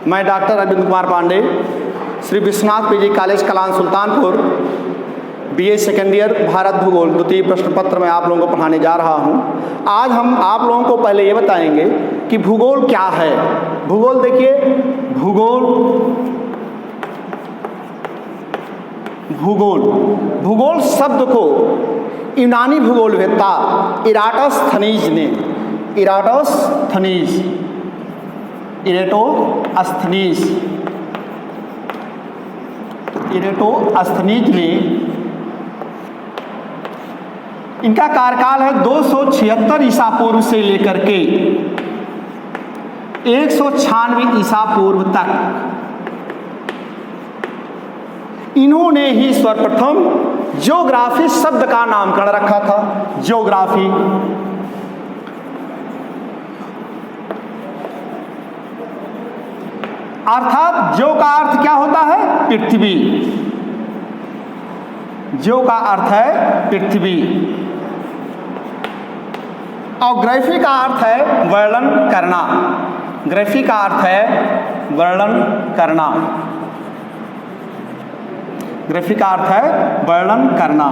मैं doctor Arvind Kumar Pandey, Shri Vishwanath PG college Kalan Sultanpur, BA second year Bharat भूगोल द्वितीय प्रश्न पत्र में आप लोगों को पढ़ाने जा रहा हूं। आज हम आप लोगों को पहले ये बताएंगे कि भूगोल क्या है। भूगोल देखिए, भूगोल शब्द को यूनानी भूगोलवेत्ता इराटोस्थनीज ने इनका कार्यकाल है 276 ईसा पूर्व से लेकर के 196 ईसा पूर्व तक। इन्होंने ही सर्वप्रथम ज्योग्राफी शब्द का नामकरण रखा था। ज्योग्राफी अर्थात ज्यो का अर्थ क्या होता है? पृथ्वी। ज्यो का अर्थ है पृथ्वी और ग्राफी का अर्थ है वर्णन करना। ग्राफी का अर्थ है वर्णन करना। ग्राफी का अर्थ है वर्णन करना,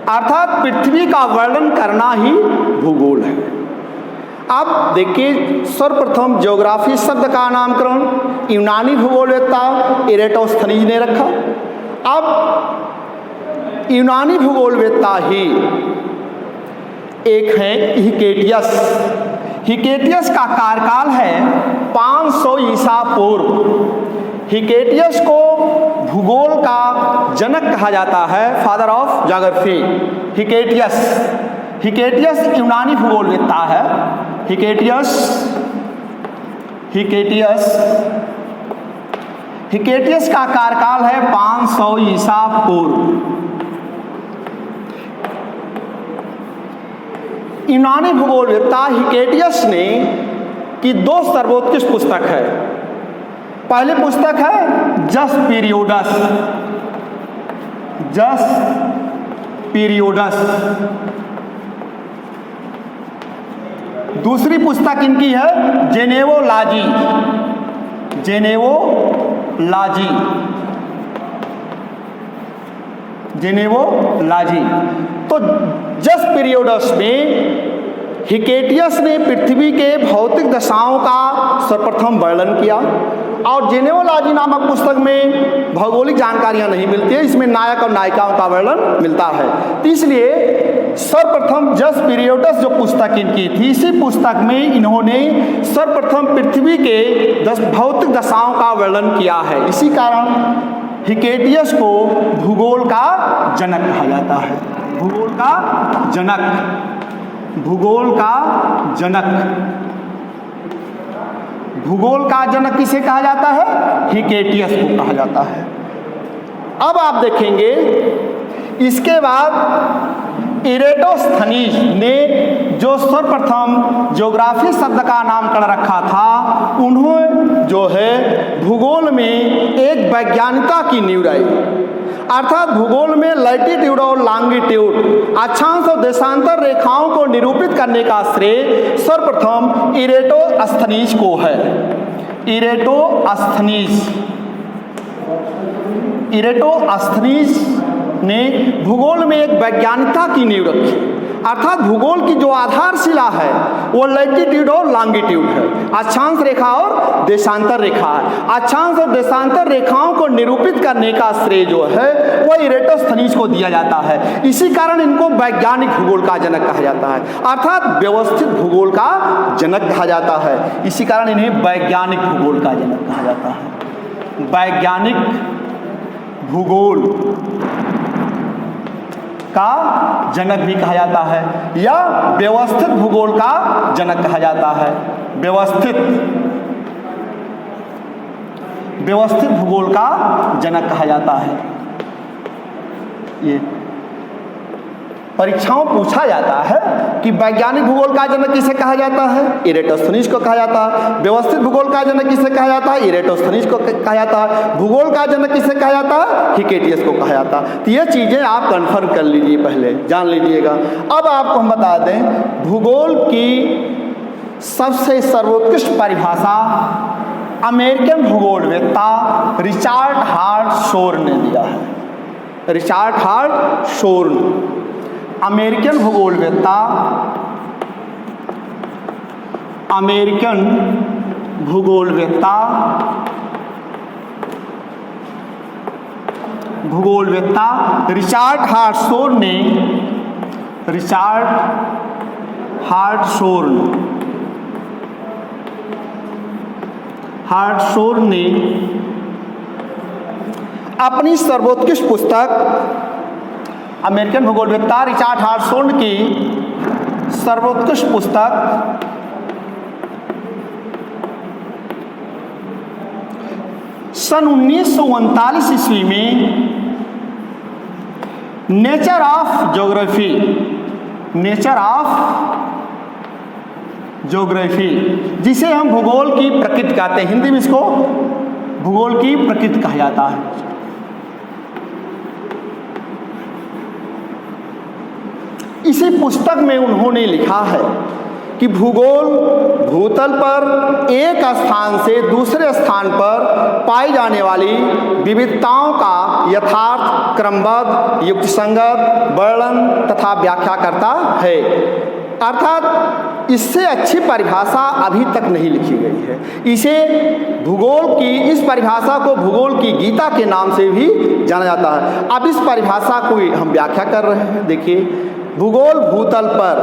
अर्थात पृथ्वी का वर्णन करना ही भूगोल है। अब देखिए, सर्वप्रथम ज्योग्राफी शब्द का नामकरण यूनानी भूगोलवेत्ता इराटोस्थनीज ने रखा। अब यूनानी भूगोलवेत्ता ही एक है हिकेटियस का कार्यकाल है 500 ईसा पूर्व। हिकेटियस को भूगोल का जनक कहा जाता है, फादर ऑफ ज्योग्राफी। हिकेटियस यूनानी भूगोलवेत्ता है। हिकेटियस का कार्यकाल है 500 ईसा पूर्व। यूनानी भूगोलवेत्ता हिकेटियस ने की दो सर्वोत्कृष्ट पुस्तक है। पहली पुस्तक है जस पीरियोडस। दूसरी पुस्तक इनकी है जेनेवोलॉजी। तो जस पीरियोडस में हिकेटियस ने पृथ्वी के भौतिक दशाओं का सर्वप्रथम वर्णन किया और जेनेवोलॉजी नामक पुस्तक में भौगोलिक जानकारियां नहीं मिलती है, इसमें नायक और नायिकाओं का वर्णन मिलता है। तो इसलिए सर्वप्रथम जस पीरियोडस जो पुस्तक इनकी थी, इसी पुस्तक में इन्होंने सर्वप्रथम पृथ्वी के भौतिक दशाओं का वर्णन किया है। इसी कारण हिकेटियस को भूगोल का जनक कहा जाता है। भूगोल का जनक किसे कहा जाता है? हिकेटियस को कहा जाता है। अब आप देखेंगे, इसके बाद इराटोस्थनीज ने जो सर्वप्रथम ज्योग्राफी शब्द का नामकरण रखा था, उन्होंने जो है भूगोल में एक वैज्ञानिकता की नींव रखी, अर्थात भूगोल में लैटिट्यूड और लॉन्गिट्यूड अक्षांश और देशांतर रेखाओं को निरूपित करने का श्रेय सर्वप्रथम इराटोस्थनीज को है। इराटोस्थनीज ने भूगोल में एक वैज्ञानिकता की नींव रखी, अर्थात भूगोल की जो आधारशिला है वो लैटिट्यूड और लॉन्गिट्यूड है, अक्षांश रेखा और देशांतर रेखा है। अक्षांश और देशांतर रेखाओं को निरूपित करने का श्रेय जो है वो इराटोस्थनीज को दिया जाता है। इसी कारण इनको वैज्ञानिक भूगोल का जनक कहा जाता है, अर्थात व्यवस्थित भूगोल का जनक कहा जाता है। इसी कारण इन्हें वैज्ञानिक भूगोल का जनक कहा जाता है। वैज्ञानिक भूगोल का जनक भी कहा जाता है या व्यवस्थित भूगोल का जनक कहा जाता है। व्यवस्थित भूगोल का जनक कहा जाता है। ये परीक्षाओं पूछा जाता है कि वैज्ञानिक भूगोल का जनक किसे कहा जाता है? इराटोस्थनीज को कहा जाता है। व्यवस्थित भूगोल का जनक किसे कहा जाता है? इराटोस्थनीज को कहा जाता है। भूगोल का जनक किसे कहा जाता है? हिकेटियस को कहा जाता है। तो ये चीज़ें आप कंफर्म कर लीजिए, पहले जान लीजिएगा। अब आपको हम बता दें भूगोल की सबसे सर्वोत्कृष्ट परिभाषा अमेरिकन भूगोलवेत्ता रिचर्ड हार्टशोर्न ने दिया है। रिचर्ड हार्टशोर्न अमेरिकन भूगोलवेत्ता रिचर्ड हार्टशोर्न ने अपनी सर्वोत्कृष्ट पुस्तक अमेरिकन भूगोलवेत्ता रिचर्ड हार्टशोर्न की सर्वोत्कृष्ट पुस्तक सन 1939 ईस्वी में नेचर ऑफ ज्योग्राफी जिसे हम भूगोल की प्रकृति कहते हैं, हिंदी में इसको भूगोल की प्रकृति कहा जाता है। इसी पुस्तक में उन्होंने लिखा है कि भूगोल भूतल पर एक स्थान से दूसरे स्थान पर पाई जाने वाली विविधताओं का यथार्थ, क्रमबद्ध, युक्तिसंगत वर्णन तथा व्याख्या करता है। अर्थात इससे अच्छी परिभाषा अभी तक नहीं लिखी गई है। इस परिभाषा को भूगोल की गीता के नाम से भी जाना जाता है। अब इस परिभाषा को हम व्याख्या कर रहे हैं। देखिए, भूगोल भूतल पर,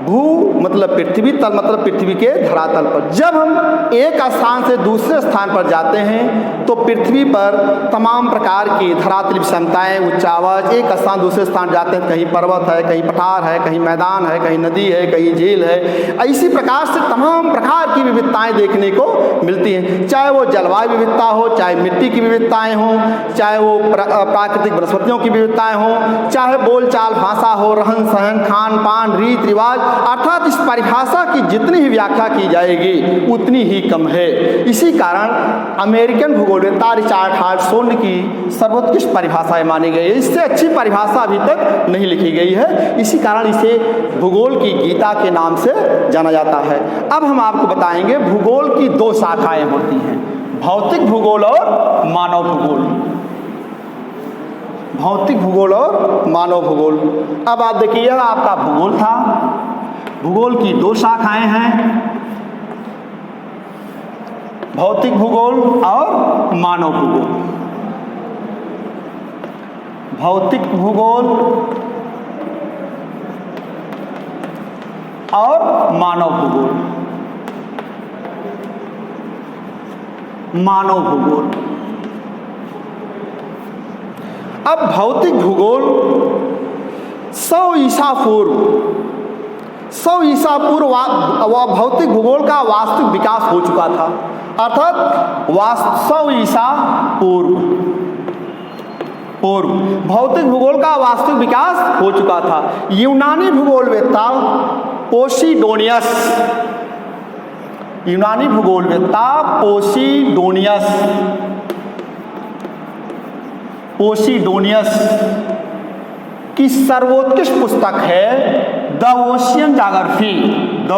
भू मतलब पृथ्वी, तल मतलब पृथ्वी के धरातल पर, जब हम एक स्थान से दूसरे स्थान पर जाते हैं तो पृथ्वी पर तमाम प्रकार की धरातलीय विषमताएं, उच्चावच, एक स्थान दूसरे स्थान जाते हैं, कहीं पर्वत है, कहीं पठार है, कहीं मैदान है, कहीं नदी है, कहीं झील है, इसी प्रकार से तमाम प्रकार की विविधताएं देखने को मिलती हैं। चाहे वो जलवायु विविधता हो, चाहे मिट्टी की विविधताएं हों, चाहे वो प्राकृतिक वनस्पतियों की विविधताएं हों, चाहे बोलचाल भाषा हो, रहन सहन, खान पान, रीत रिवाज, अर्थात इस परिभाषा की जितनी ही व्याख्या की जाएगी उतनी ही कम है। इसी कारण अमेरिकन भूगोलवेत्ता रिचर्ड हार्टशोर्न की सर्वोत्कृष्ट परिभाषाएं मानी गई है। इससे अच्छी परिभाषा अभी तक नहीं लिखी गई है। इसी कारण इसे भूगोल की गीता के नाम से जाना जाता है। अब हम आपको बताएंगे भूगोल की दो शाखाएं होती हैं, भौतिक भूगोल और मानव भूगोल। भौतिक भूगोल और मानव भूगोल। अब आप देखिए, यह आपका भूगोल था। भूगोल की दो शाखाएं हैं, भौतिक भूगोल और मानव भूगोल। भौतिक भूगोल और मानव भूगोल। मानव भूगोल। अब भौतिक भूगोल 100 ईसा पूर्व भौतिक भूगोल का वास्तविक विकास हो चुका था। अर्थात 100 ईसा पूर्व भौतिक भूगोल का वास्तविक विकास हो चुका था। यूनानी भूगोलवेत्ता पोसीडोनियस की सर्वोत्कृष्ट पुस्तक है the ocean geography. The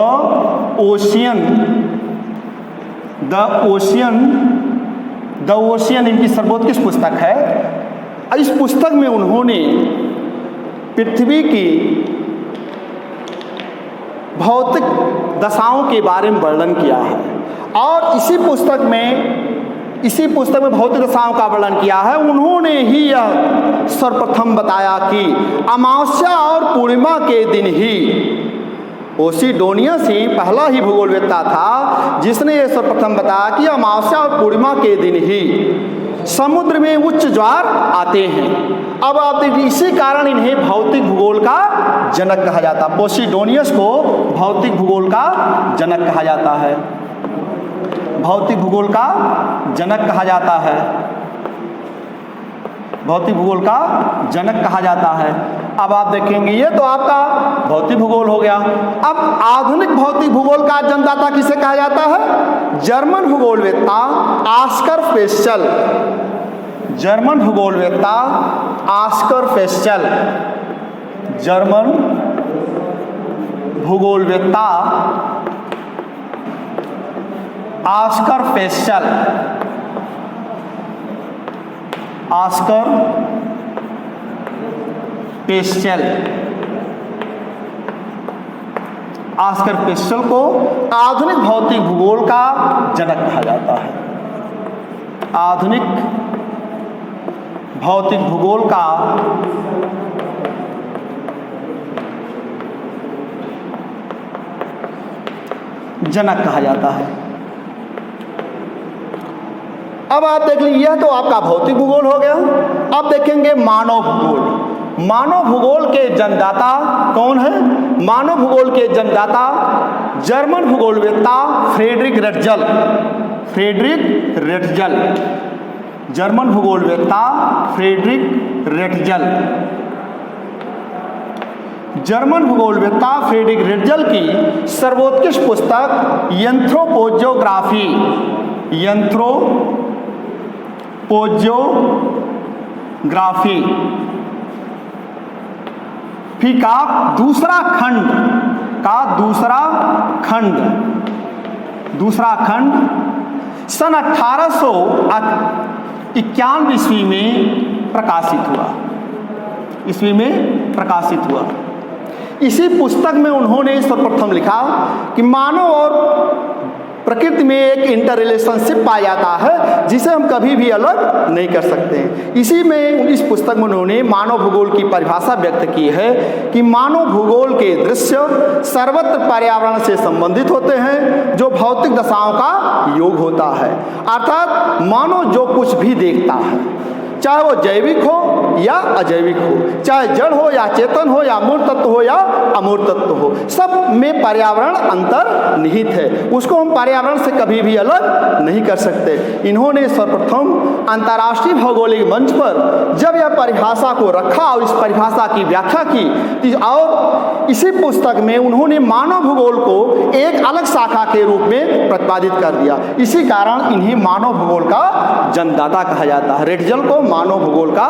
ocean इनकी सर्वोत्कृष्ट पुस्तक है। इस पुस्तक में उन्होंने पृथ्वी की भौतिक दशाओं के बारे में वर्णन किया है और इसी पुस्तक में भौतिक दशाओं का वर्णन किया है। उन्होंने ही यह सर्वप्रथम बताया कि अमावस्या और पूर्णिमा के दिन ही, पोसीडोनियस ही पहला ही भूगोलवेत्ता था जिसने यह सर्वप्रथम बताया कि अमावस्या और पूर्णिमा के दिन ही समुद्र में उच्च ज्वार आते हैं। अब आप देखिए, इसी कारण इन्हें भौतिक भूगोल का जनक कहा जाता है। पोसीडोनियस को भौतिक भूगोल का जनक कहा जाता है। भौतिक भूगोल का जनक कहा जाता है। भौतिक भूगोल का जनक कहा जाता है। अब आप देखेंगे, ये तो आपका भौतिक भूगोल हो गया। अब आधुनिक भौतिक भूगोल का जन्मदाता किसे कहा जाता है? जर्मन भूगोलवेत्ता ऑस्कर फेस्चल। जर्मन भूगोलवेत्ता ऑस्कर फेस्चल। जर्मन भूगोलवेत्ता Oscar Peschel, Oscar Peschel, Oscar Peschel को आधुनिक भौतिक भूगोल का जनक कहा जाता है। आधुनिक भौतिक भूगोल का जनक कहा जाता है। अब आप देख लीजिए, यह तो आपका भौतिक भूगोल हो गया। अब देखेंगे मानव भूगोल। मानव भूगोल के जन्मदाता कौन है? मानव भूगोल के जन्मदाता जर्मन भूगोलवेत्ता Friedrich Ratzel. Friedrich Ratzel, German भूगोलवेत्ता फ्रेडरिक रेटजल। जर्मन भूगोलवेत्ता फ्रेडरिक रेटजल की सर्वोत्कृष्ट पुस्तक यंथ्रोपोजियोग्राफी, यंथ्रोपोजियोग्राफी फी का दूसरा खंड सन 1891 ईस्वी में प्रकाशित हुआ। इसी पुस्तक में उन्होंने सर्वप्रथम लिखा कि मानव और प्रकृति में एक इंटर रिलेशनशिप पाया जाता है जिसे हम कभी भी अलग नहीं कर सकते। इसी में इस पुस्तक में उन्होंने मानव भूगोल की परिभाषा व्यक्त की है कि मानव भूगोल के दृश्य सर्वत्र पर्यावरण से संबंधित होते हैं जो भौतिक दशाओं का योग होता है। अर्थात मानव जो कुछ भी देखता है, चाहे वो जैविक हो या अजैविक हो, चाहे जड़ हो या चेतन हो या मूर्त तत्व हो या अमूर्त तत्व हो, सब में पर्यावरण अंतर निहित है। उसको हम पर्यावरण से कभी भी अलग नहीं कर सकते। इन्होंने सर्वप्रथम अंतर्राष्ट्रीय भौगोलिक मंच पर जब यह परिभाषा को रखा और इस परिभाषा की व्याख्या की, और इसी पुस्तक में उन्होंने मानव भूगोल को एक अलग शाखा के रूप में प्रतिपादित कर दिया। इसी कारण इन्हें मानव भूगोल का जन्मदाता कहा जाता है। रेटजल को मानव भूगोल का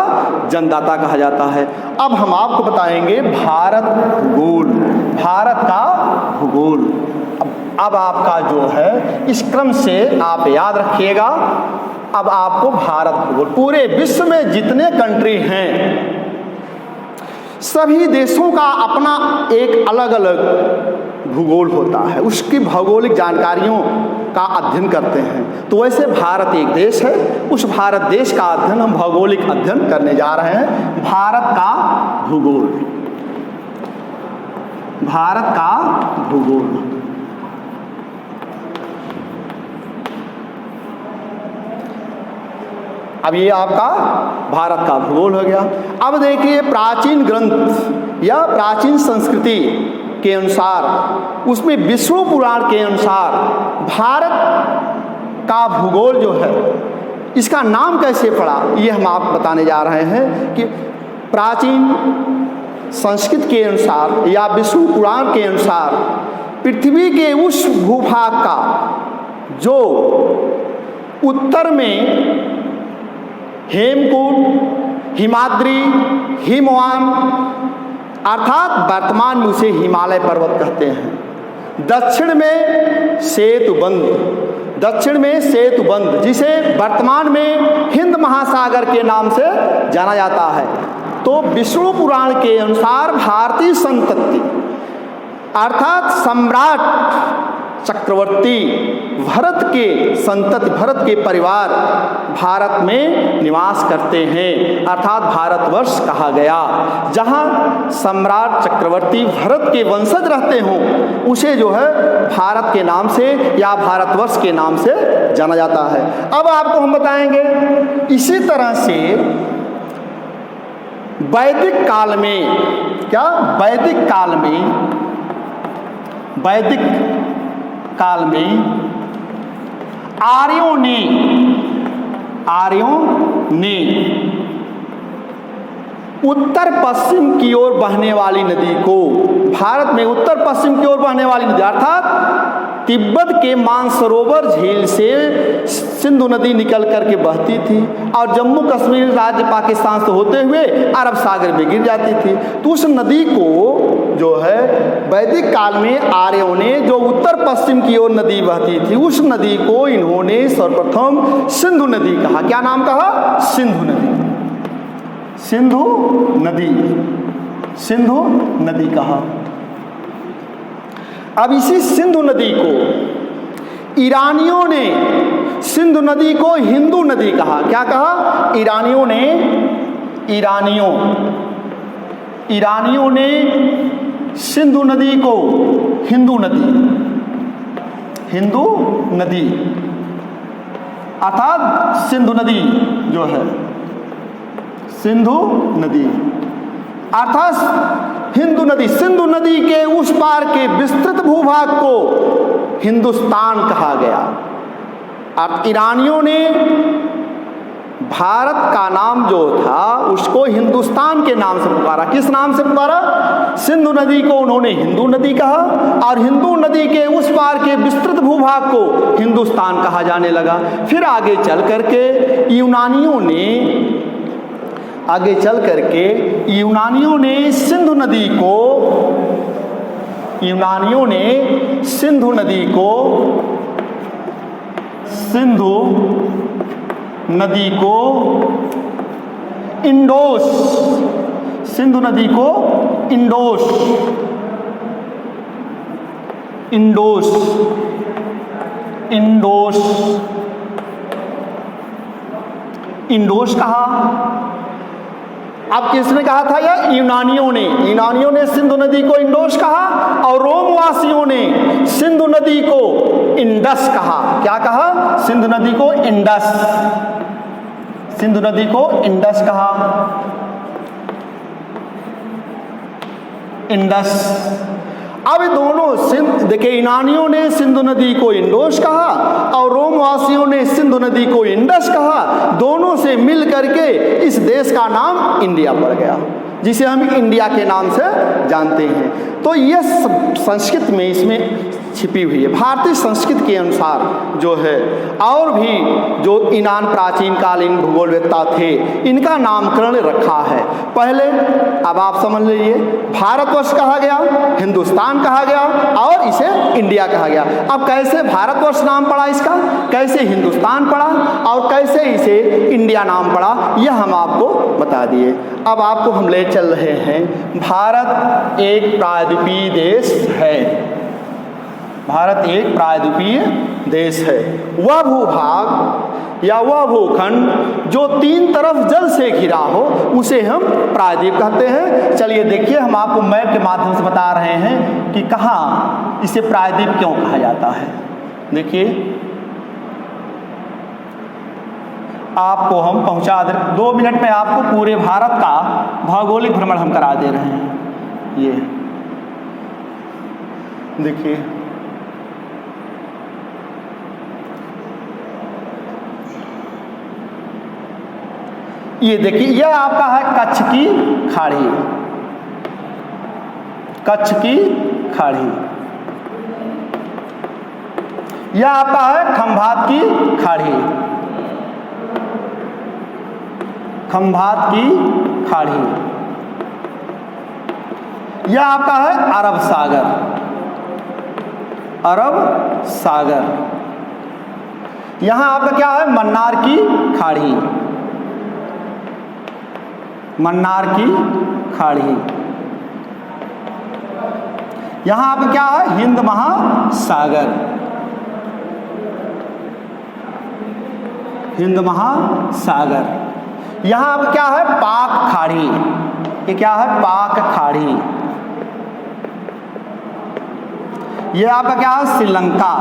जन्मदाता कहा जाता है। अब हम आपको बताएंगे भारत भूगोल, भारत का भूगोल। अब आपका जो है इस क्रम से आप याद रखिएगा। अब आपको भारत भूगोल, पूरे विश्व में जितने कंट्री हैं सभी देशों का अपना एक अलग अलग भूगोल होता है, उसकी भौगोलिक जानकारियों का अध्ययन करते हैं। तो वैसे भारत एक देश है, उस भारत देश का अध्ययन हम भौगोलिक अध्ययन करने जा रहे हैं। भारत का भूगोल, भारत का भूगोल। अब ये आपका भारत का भूगोल हो गया। अब देखिए प्राचीन ग्रंथ या प्राचीन संस्कृति के अनुसार, उसमें विष्णु पुराण के अनुसार भारत का भूगोल जो है, इसका नाम कैसे पड़ा, ये हम आपको बताने जा रहे हैं कि प्राचीन संस्कृत के अनुसार या विष्णु पुराण के अनुसार पृथ्वी के उस भूभाग का जो उत्तर में हेमकूट, हिमाद्री, हिमवान अर्थात वर्तमान में उसे हिमालय पर्वत कहते हैं, दक्षिण में सेतुबंध जिसे वर्तमान में हिंद महासागर के नाम से जाना जाता है। तो विष्णु पुराण के अनुसार भारतीय संतति अर्थात सम्राट चक्रवर्ती भरत के संतति, भरत के परिवार भारत में निवास करते हैं, अर्थात भारतवर्ष कहा गया। जहाँ सम्राट चक्रवर्ती भरत के वंशज रहते हों उसे जो है भारत के नाम से या भारतवर्ष के नाम से जाना जाता है। अब आपको हम बताएंगे इसी तरह से वैदिक काल में, क्या वैदिक काल में आर्यों ने उत्तर पश्चिम की ओर बहने वाली नदी को, भारत में उत्तर पश्चिम की ओर बहने वाली नदी अर्थात तिब्बत के मानसरोवर झील से सिंधु नदी निकल करके बहती थी और जम्मू कश्मीर राज्य पाकिस्तान से होते हुए अरब सागर में गिर जाती थी। तो उस नदी को जो है वैदिक काल में आर्यों ने, जो उत्तर पश्चिम की ओर नदी बहती थी, उस नदी को इन्होंने सर्वप्रथम सिंधु नदी कहा। क्या नाम कहा? सिंधु नदी। सिंधु नदी, सिंधु नदी कहा। अब इसी सिंधु नदी को ईरानियों ने, सिंधु नदी को हिंदू नदी कहा। क्या कहा? ईरानियों ने, ईरानियों ने सिंधु नदी को हिंदू नदी, हिंदू नदी अर्थात सिंधु नदी जो है, सिंधु नदी अर्थात हिंदू नदी, सिंधु नदी के उस पार के विस्तृत भूभाग को हिंदुस्तान कहा गया। अब ईरानियों ने भारत का नाम जो था उसको हिंदुस्तान के नाम से पुकारा। किस नाम से पुकारा? सिंधु नदी को उन्होंने हिंदू नदी कहा और हिंदू नदी के उस पार के विस्तृत भूभाग को हिंदुस्तान कहा जाने लगा। फिर आगे चल करके यूनानियों ने सिंधु नदी को, यूनानियों ने सिंधु नदी को, सिंधु नदी को इंडोस, सिंधु नदी को इंडोस, इंडोस, इंडोस, इंडोस कहा। अब किसने कहा था? यह यूनानियों ने। यूनानियों ने सिंधु नदी को इंडोस कहा और रोमवासियों ने सिंधु नदी को इंडस कहा। क्या कहा? सिंधु नदी को इंडस, सिंधु नदी को इंडस कहा, इंडस। अब दोनों देखिए, यूनानियों ने सिंधु नदी को इंडोस कहा और रोमवासियों ने सिंधु नदी को इंडस कहा। दोनों से मिल करके इस देश का नाम इंडिया पड़ गया, जिसे हम इंडिया के नाम से जानते हैं। तो यह संस्कृत में इसमें छिपी हुई है। भारतीय संस्कृत के अनुसार जो है और भी जो ईरान प्राचीन कालीन भूगोलवेत्ता थे, इनका नामकरण रखा है। पहले अब आप समझ लीजिए, भारतवर्ष कहा गया, हिंदुस्तान कहा गया और इसे इंडिया कहा गया। अब कैसे भारतवर्ष नाम पड़ा इसका, कैसे हिंदुस्तान पड़ा और कैसे इसे इंडिया नाम पड़ा, यह हम आपको बता दिए। अब आपको हम ले चल रहे हैं, भारत एक प्रायद्वीपीय देश है। भारत एक प्रायद्वीपीय देश है। वह भूभाग या वह भूखंड जो तीन तरफ जल से घिरा हो उसे हम प्रायद्वीप कहते हैं। चलिए देखिए, हम आपको मैप के माध्यम से बता रहे हैं कि कहाँ इसे प्रायद्वीप क्यों कहा जाता है। देखिए, आपको हम पहुंचा दे, 2 मिनट में आपको पूरे भारत का भौगोलिक भ्रमण हम करा दे रहे हैं। ये देखिए, ये देखिए, यह आपका है कच्छ की खाड़ी, कच्छ की खाड़ी। यह आपका है खंभात की खाड़ी, खंभात की खाड़ी। यह आपका है अरब सागर, अरब सागर। यहां आपका क्या है? मन्नार की खाड़ी, मन्नार की खाड़ी। यहां आपका क्या है? हिंद महासागर, हिंद महासागर। यहां आपका क्या है? पाक खाड़ी। ये क्या है? पाक खाड़ी। ये आपका क्या है? श्रीलंका।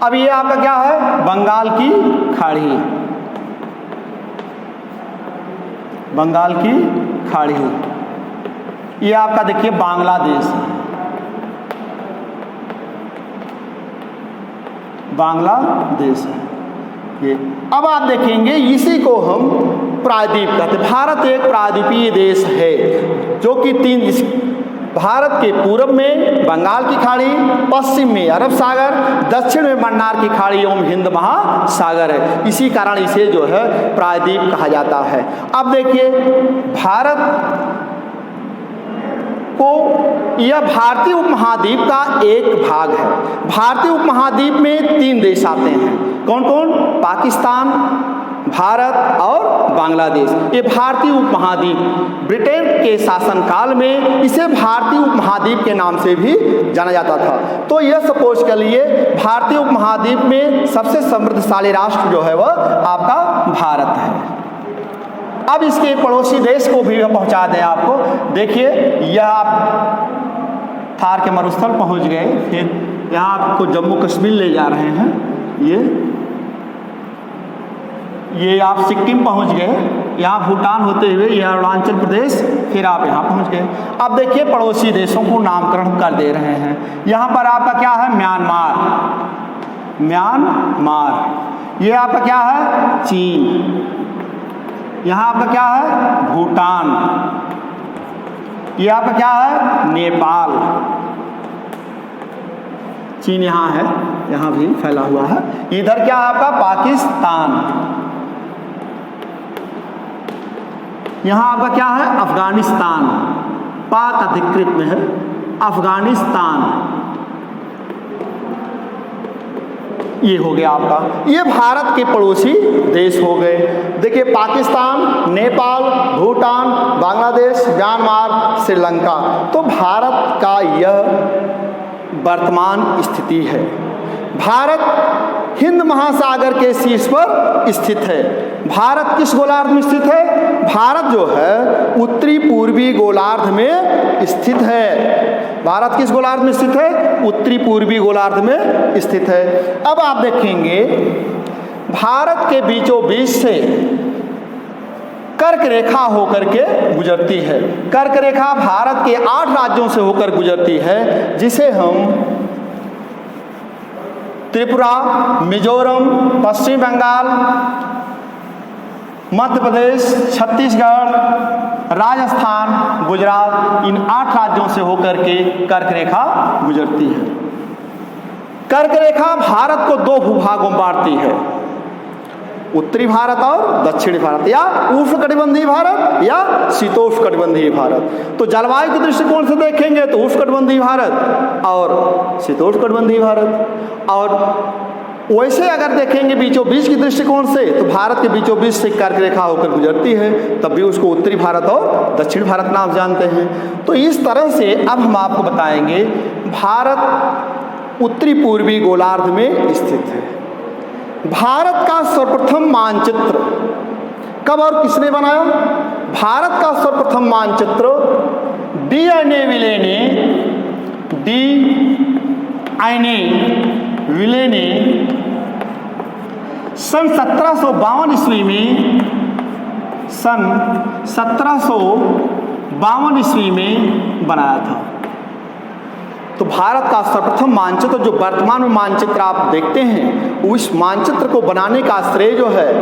अब ये आपका क्या है? बंगाल की खाड़ी, बंगाल की खाड़ी। ये आपका देखिए बांग्लादेश, बांग्लादेश है ये। अब आप देखेंगे, इसी को हम प्रायद्वीप कहते हैं। भारत एक प्रायद्वीपीय देश है जो कि भारत के पूर्व में बंगाल की खाड़ी, पश्चिम में अरब सागर, दक्षिण में मन्नार की खाड़ी एवं हिंद महासागर है। इसी कारण इसे जो है प्रायद्वीप कहा जाता है। अब देखिए भारत को, यह भारतीय उपमहाद्वीप का एक भाग है। भारतीय उपमहाद्वीप में 3 देश आते हैं। कौन कौन? पाकिस्तान, भारत और बांग्लादेश। ये भारतीय उपमहाद्वीप ब्रिटेन के शासनकाल में इसे भारतीय उपमहाद्वीप के नाम से भी जाना जाता था। तो यह सपोज कर लिए भारतीय उपमहाद्वीप में सबसे समृद्धशाली राष्ट्र जो है वह आपका भारत है। अब इसके पड़ोसी देश को भी पहुंचा दें आपको। देखिए यह आप थार के मरुस्थल पहुंच गए, फिर यहाँ आपको जम्मू कश्मीर ले जा रहे हैं। ये आप सिक्किम पहुंच गए, यहाँ भूटान होते हुए यह अरुणाचल प्रदेश, फिर आप यहाँ पहुंच गए। अब देखिए पड़ोसी देशों को नामकरण कर दे रहे हैं। यहाँ पर आपका क्या है? Myanmar, Myanmar. ये आपका क्या है? चीन। यहाँ आपका क्या है? भूटान। ये आपका क्या है? नेपाल। चीन यहाँ है, यहाँ भी फैला हुआ है। इधर क्या है आपका? पाकिस्तान। यहाँ आपका क्या है? अफगानिस्तान। पाक अधिकृत में है अफगानिस्तान। ये हो गया आपका, ये भारत के पड़ोसी देश हो गए। देखिए पाकिस्तान, नेपाल, भूटान, बांग्लादेश, म्यांमार, श्रीलंका। तो भारत का यह वर्तमान स्थिति है। भारत हिंद महासागर के शीर्ष पर स्थित है। भारत किस गोलार्ध में स्थित है? भारत जो है उत्तरी पूर्वी गोलार्ध में स्थित है। भारत किस गोलार्ध में स्थित है? उत्तरी पूर्वी गोलार्ध में स्थित है। अब आप देखेंगे भारत के बीचों बीच से कर्क रेखा होकर के गुजरती है। कर्क रेखा भारत के 8 राज्यों से होकर गुजरती है, जिसे हम त्रिपुरा, मिजोरम, पश्चिम बंगाल, मध्य प्रदेश, छत्तीसगढ़, राजस्थान, गुजरात, इन 8 राज्यों से होकर के कर्क रेखा गुजरती है। कर्क रेखा भारत को 2 भूभागों में बांटती है, उत्तरी भारत और दक्षिणी भारत, या उष्णकटिबंधीय भारत या शीतोष्णकटिबंधीय भारत। तो जलवायु के दृष्टिकोण से देखेंगे तो उष्णकटिबंधीय भारत और शीतोष्णकटिबंधीय भारत। और वैसे अगर देखेंगे बीचों बीच के दृष्टिकोण से तो भारत के बीचों बीच से कर्क रेखा होकर गुजरती है, तब भी उसको उत्तरी भारत और दक्षिण भारत नाम जानते हैं। तो इस तरह से अब हम आपको बताएंगे भारत उत्तरी पूर्वी गोलार्ध में स्थित है। भारत का सर्वप्रथम मानचित्र कब और किसने बनाया? भारत का सर्वप्रथम मानचित्र डी.एन.ए. विले ने सन 1752 ईस्वी में, सन 1752 ईस्वी में बनाया था। तो भारत का सर्वप्रथम मानचित्र जो वर्तमान में मानचित्र आप देखते हैं, उस मानचित्र को बनाने का श्रेय जो है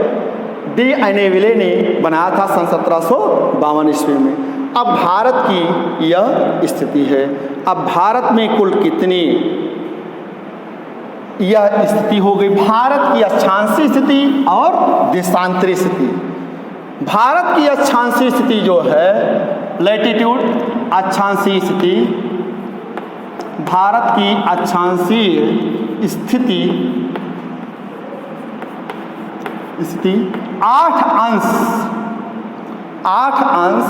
डी.एन.ए. विले ने बनाया था सन 1752 ईस्वी में। अब भारत की यह स्थिति है। अब भारत में कुल कितनी यह स्थिति हो गई? भारत की अक्षांशीय स्थिति और देशांतरी स्थिति। भारत की अक्षांशीय स्थिति जो है लैटिट्यूड, अक्षांशीय स्थिति, भारत की अक्षांशीय स्थिति 8 अंश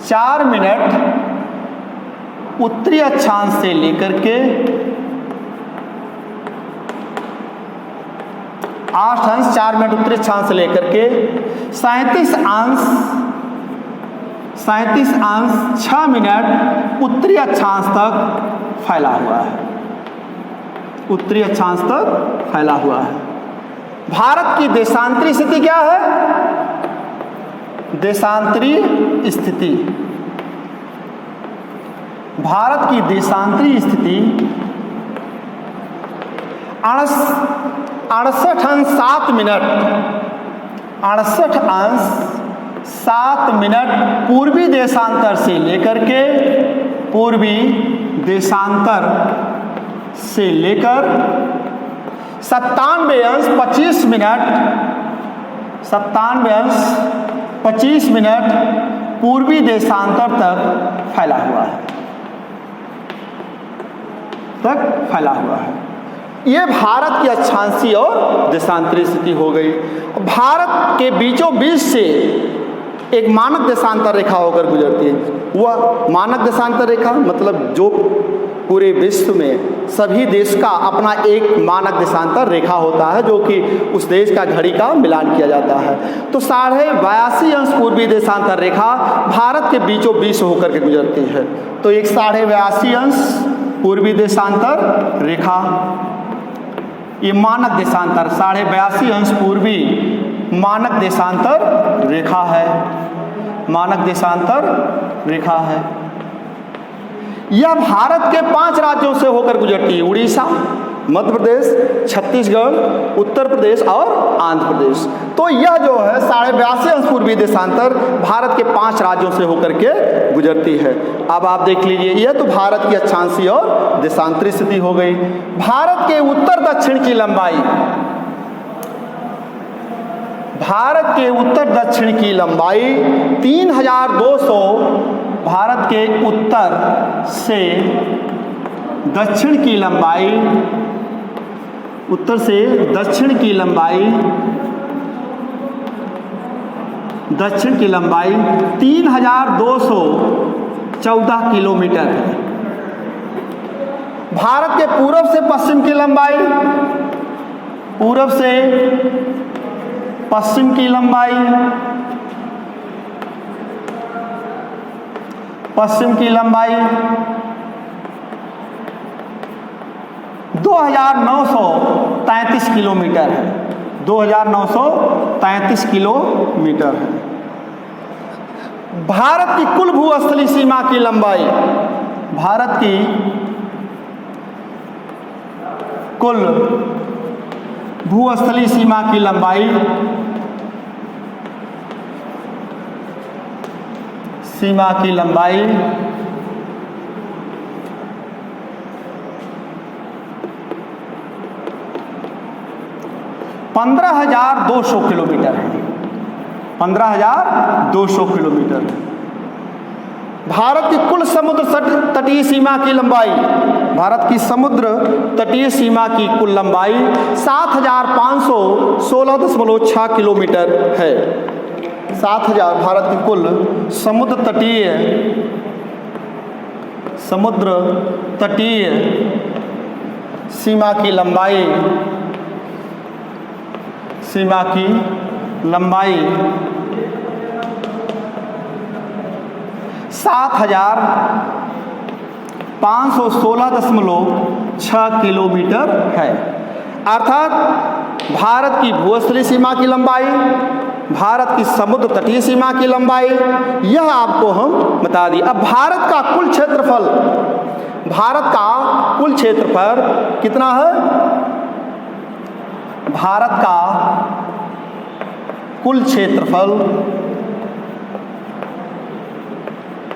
4 मिनट उत्तरी अक्षांश से लेकर के 8 अंश 4 मिनट उत्तरी अक्षांश से लेकर के 37 अंश 6 मिनट उत्तरी अक्षांश तक फैला हुआ है। उत्तरी अक्षांश तक फैला हुआ है। भारत की देशांतरी स्थिति क्या है? देशांतरी स्थिति, भारत की देशांतरी स्थिति 68 अंश 7 मिनट, 68 अंश 7 मिनट पूर्वी देशांतर से लेकर के 97 अंश 25 मिनट 25 मिनट पूर्वी देशांतर तक फैला हुआ है। ये भारत की अक्षांशीय और देशांतरी स्थिति हो गई। भारत के बीचों बीच से एक मानक देशांतर रेखा होकर गुजरती है। वह मानक देशांतर रेखा मतलब जो पूरे विश्व में सभी देश का अपना एक मानक देशांतर रेखा होता है, जो कि उस देश का घड़ी का मिलान किया जाता है। तो 82.5 अंश पूर्वी देशांतर रेखा भारत के बीचों बीच होकर के गुजरती है। तो एक 82.5 अंश पूर्वी देशांतर रेखा, ये मानक देशांतर 82.5 अंश पूर्वी मानक देशांतर रेखा है। मानक देशांतर रेखा है। यह भारत के 5 राज्यों से होकर गुजरती है। उड़ीसा, मध्य प्रदेश, छत्तीसगढ़, उत्तर प्रदेश और आंध्र प्रदेश। तो यह जो है 82.5 अंश पूर्वी देशांतर भारत के 5 राज्यों से होकर के गुजरती है। अब आप देख लीजिए, यह तो भारत की अक्षांशीय और देशांतरी स्थिति हो गई। भारत के उत्तर दक्षिण की लंबाई, भारत के उत्तर दक्षिण की लंबाई 3200, भारत के उत्तर से दक्षिण की लंबाई, उत्तर से दक्षिण की लंबाई 3214 किलोमीटर है। भारत के पूर्व से पश्चिम की लंबाई, पूर्व से पश्चिम की लंबाई, पश्चिम की लंबाई 2933 किलोमीटर है। 2933 किलोमीटर है। भारत की कुल भूस्थलीय सीमा की लंबाई, भारत की कुल भूस्थलीय सीमा की लंबाई, सीमा की लंबाई 15,200 किलोमीटर है। 15,200 किलोमीटर है। भारत की कुल समुद्र तटीय सीमा की लंबाई, भारत की समुद्र तटीय सीमा की कुल लंबाई 7,516.6 किलोमीटर है। 7,000 भारत की कुल समुद्र तटीय सीमा की लंबाई, सीमा की लंबाई 7,516.6 किलोमीटर है। अर्थात भारत की भूस्थलीय सीमा की लंबाई, भारत की समुद्र तटीय सीमा की लंबाई, यह आपको हम बता दिए। अब भारत का कुल क्षेत्रफल, भारत का कुल क्षेत्रफल कितना है? भारत का कुल क्षेत्रफल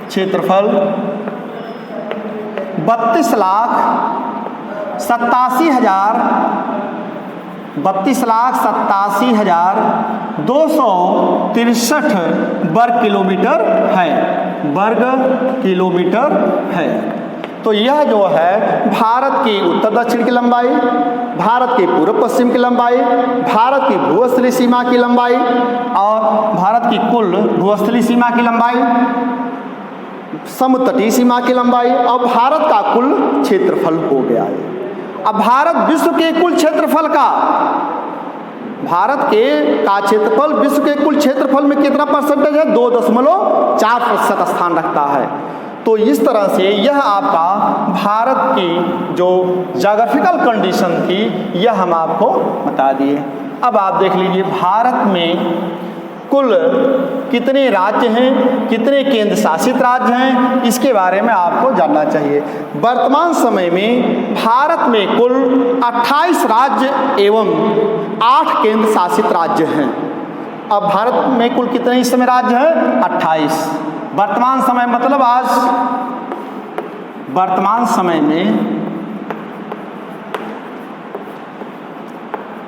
32,87,263 वर्ग किलोमीटर है। वर्ग किलोमीटर है। तो यह जो है भारत की उत्तर दक्षिण की लंबाई, भारत की पूर्व पश्चिम की लंबाई, भारत की भूस्थलीय सीमा की लंबाई और भारत की कुल भूस्थलीय सीमा की लंबाई, समुद्र तटीय सीमा की लंबाई और भारत का कुल क्षेत्रफल हो गया है। अब भारत विश्व के कुल क्षेत्रफल का, भारत के का क्षेत्रफल विश्व के कुल क्षेत्रफल में कितना परसेंटेज है? 2.4% स्थान रखता है। तो इस तरह से यह आपका भारत की जो ज्योग्राफिकल कंडीशन थी यह हम आपको बता दिए। अब आप देख लीजिए भारत में कुल कितने राज्य हैं, कितने केंद्र शासित राज्य हैं, इसके बारे में आपको जानना चाहिए। वर्तमान समय में भारत में कुल 28 राज्य एवं 8 केंद्र शासित राज्य हैं। अब भारत में कुल कितने इस समय राज्य हैं? 28। वर्तमान समय मतलब आज वर्तमान समय में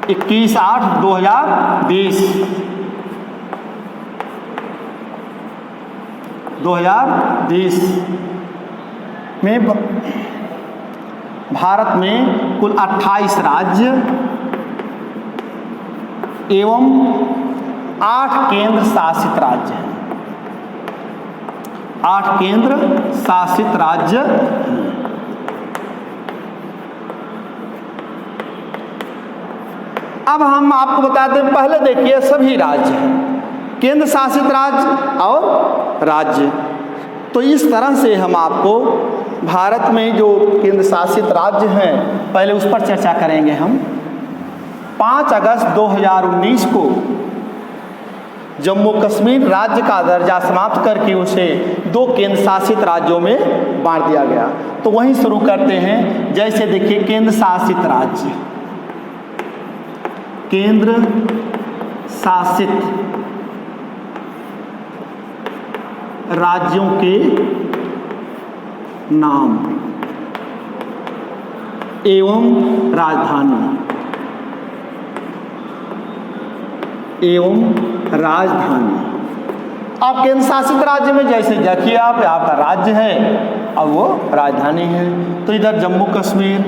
21/8/2020 में भारत में कुल 28 राज्य एवं 8 केंद्र शासित राज्य हैं। 8 केंद्र शासित राज्य हैं। अब हम आपको बताते हैं, पहले देखिए सभी राज्य हैं, केंद्र शासित राज्य और राज्य। तो इस तरह से हम आपको भारत में जो केंद्र शासित राज्य हैं पहले उस पर चर्चा करेंगे। हम 5 अगस्त 2019 को जम्मू कश्मीर राज्य का दर्जा समाप्त करके उसे 2 केंद्र शासित राज्यों में बांट दिया गया। तो वहीं शुरू करते हैं। जैसे देखिए केंद्र शासित राज्य, केंद्र शासित राज्यों के नाम एवं राजधानी अब केंद्र शासित राज्य में जैसे देखिए आप, आपका राज्य है और वो राजधानी है। तो इधर जम्मू कश्मीर,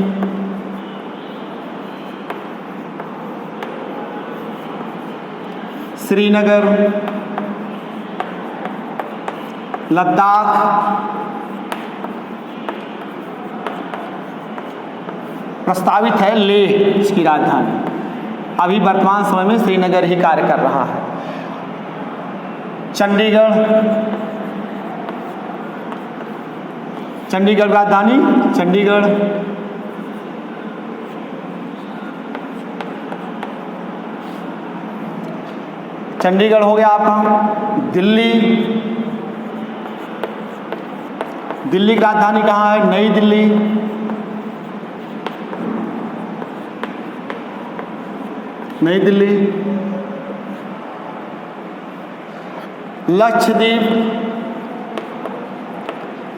श्रीनगर, लद्दाख, प्रस्तावित है लेह इसकी राजधानी। अभी वर्तमान समय में श्रीनगर ही कार्य कर रहा है। चंडीगढ़ राजधानी चंडीगढ़। चंडीगढ़ हो गया आपका। दिल्ली की राजधानी कहाँ है? नई दिल्ली।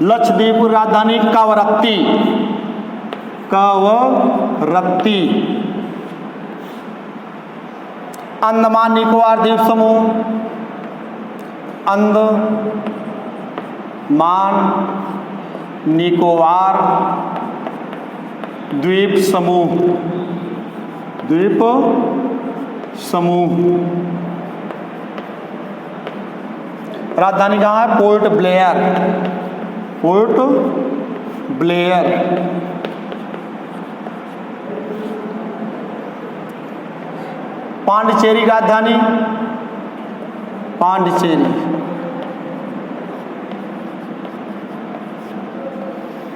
लक्षद्वीप राजधानी कवरत्ती। अंडमान निकोबार द्वीप समूह, अंडमान निकोबार द्वीप समूह राजधानी कहाँ है? Port Blair. पांडिचेरी राजधानी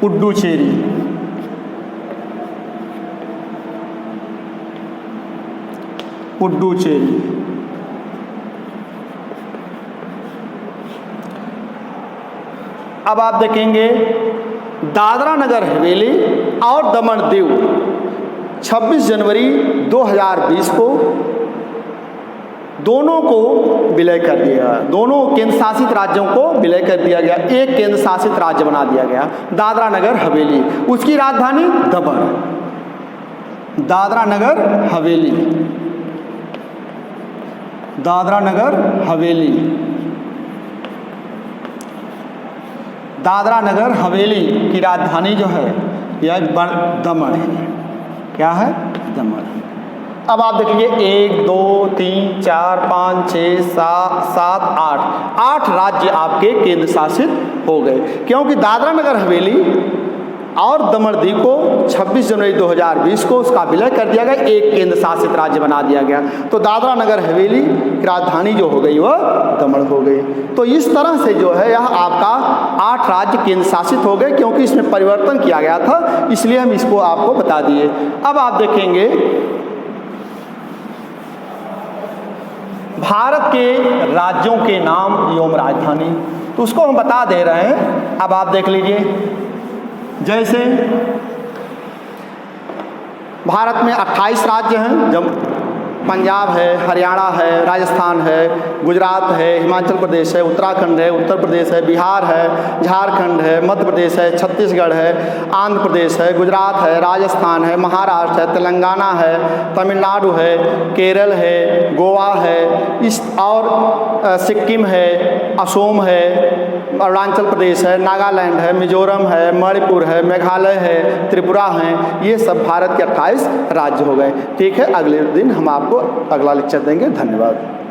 पुडुचेरी। अब आप देखेंगे दादरा नगर हवेली और दमन दीव 26 जनवरी 2020 को दोनों को विलय कर दिया। दोनों केंद्र शासित राज्यों को विलय कर दिया गया, एक केंद्र शासित राज्य बना दिया गया, दादरा नगर हवेली। उसकी राजधानी दमन। दादरा नगर हवेली की राजधानी जो है यह दमन है। क्या है? दमन। अब आप देखेंगे 1 2 3 4 5 6 7 8 राज्य आपके केंद्र शासित हो गए, क्योंकि दादरा नगर हवेली और दमन दीव को 26 जनवरी 2020 को उसका विलय कर दिया गया, एक केंद्र शासित राज्य बना दिया गया। तो दादरा नगर हवेली की राजधानी जो हो गई वह दमन हो गई। तो इस तरह से जो है यह आपका 8 राज्य केंद्र शासित हो गए, क्योंकि इसमें परिवर्तन किया गया था, इसलिए हम इसको आपको बता दिए। अब आप देखेंगे भारत के राज्यों के नाम एवं राजधानी, तो उसको हम बता दे रहे हैं। अब आप देख लीजिए, जैसे भारत में 28 राज्य हैं, पंजाब है, हरियाणा है, राजस्थान है, गुजरात है, हिमाचल प्रदेश है, उत्तराखंड है, उत्तर प्रदेश है, बिहार है, झारखंड है, मध्य प्रदेश है, छत्तीसगढ़ है, आंध्र प्रदेश है, गुजरात है, राजस्थान है, महाराष्ट्र है, तेलंगाना है, तमिलनाडु है, केरल है, गोवा है, इस और सिक्किम है, असम है, अरुणाचल प्रदेश है, नागालैंड है, मिजोरम है, मणिपुर है, मेघालय है, त्रिपुरा है। ये सब भारत के 28 राज्य हो गए। ठीक है, अगले दिन हम आपको अगला लेक्चर देंगे। धन्यवाद।